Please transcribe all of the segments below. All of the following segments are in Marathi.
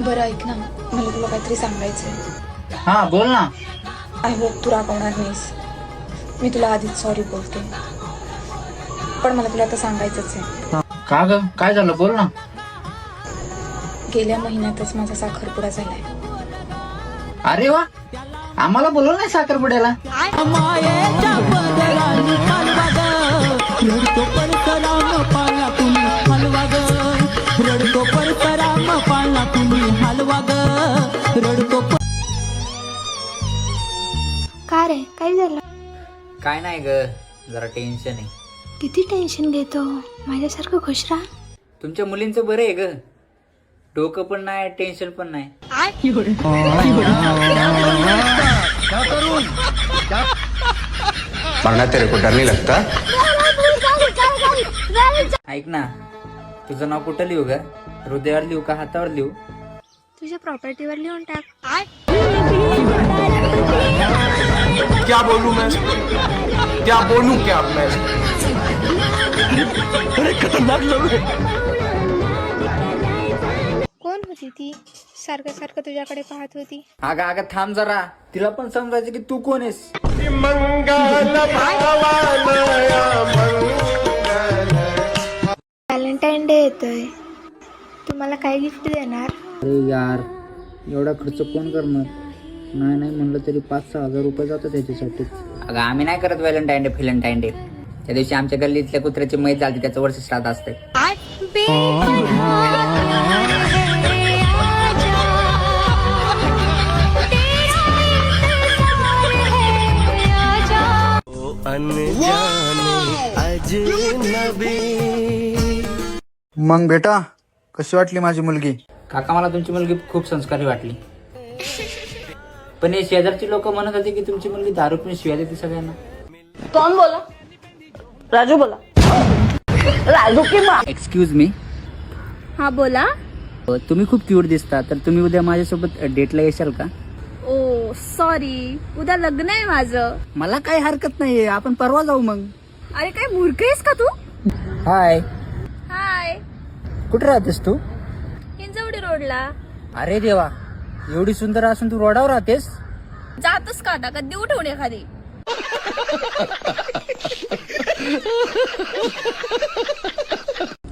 बरं ऐक ना, मला तुला काहीतरी सांगायचंय. हा बोल ना. आय होप तू रागवणार नाहीस. मी तुला आधीच सॉरी बोलते, पण मला तुला आता सांगायचंच आहे. का ग, काय झालं बोल ना. गेल्या महिन्यातच माझा साखरपुडा झालाय. अरे वा, आम्हाला बोलव नाही साखरपुड्याला. का रे, काय झालं? काय नाही ग, जरा टेन्शन आहे. किती टेन्शन घेतो, माझ्यासारखं खुश राहा. तुमच्या मुलींचं बरं आहे ग, डोकं पण नाही टेन्शन पण नाही. मरना तेरे को डर नहीं लगता? ऐक ना, तुझं नाव कुठं लिहू ग? हृदयावर लिहू का हातावर लिहू? तुझ्या प्रॉपर्टीवर लिहून टाक. क्या बोलूं मैं? क्या बोलूं क्या मैं? अरे खतरनाक लोग हैं. कोण होती ती सारखं सारखं तुझ्याकडे पाहत होती? अगं अगं थांब जरा, तिला पण समजायचं की तू कोण आहेस. व्हॅलेंटाईन डे येतोय, तुम्हाला काय गिफ्ट देणार? अरे यार, एवढा खर्च कोण करणार? नाही नाही म्हणलं तरी 5-6 हजार रुपये जातो त्याच्यासाठी. अगं आम्ही नाही करत व्हॅलेंटाईन डे फिलेंटाईन डे. त्या दिवशी आमच्या गल्लीतल्या कुत्र्याची मैत झाली, त्याचं वर्ष श्राद्ध असते. मग बेटा, कशी वाटली माझी मुलगी? काका, मला तुमची मुलगी खूप संस्कारी वाटली. पण हे शेजारची लोक म्हणत होते की तुमची मुलगी दारू पिऊन शिव्या देते सगळ्यांना. कौन बोला? राजू बोला. राजू की माँ. Excuse me. हा बोला. तुम्ही खूप क्यूट दिसता, तर तुम्ही उद्या माझ्यासोबत डेटला येशाल का? ओ सॉरी, उद्या लग्न आहे माझं. मला काही हरकत नाहीये, आपण परवा जाऊ मग. अरे काय मूर्ख आहेस का तू? हाय, हाय. कुठे राहतेस तू? हिंजवडी रोडला. अरे देवा, एवढी सुंदर असून तू रोडावर राहतेस? जातोस का आता? का देऊ ठेवून एखादी?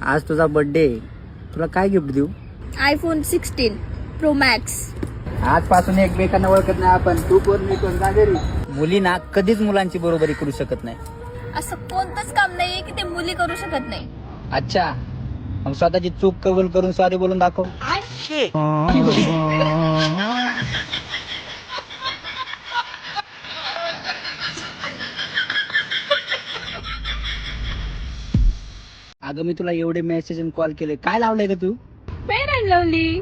आज तुझा बर्थडे, तुला काय गिफ्ट देऊ? IPhone 16 pro max. आजपासून एकमेकांना ओळखत नाही आपण, तू कोण मी कोण. जा घरी. मुलींना कधीच मुलांची बरोबरी करू शकत नाही. असं कोणतंच काम नाहीये की ते मुली करू शकत नाही. अच्छा, मग स्वतःची चूक कबूल करून सॉरी बोलून दाखव. अगं मी तुला एवढे मेसेज आणि कॉल केले, काय लावलंय का तू? Fair and lovely.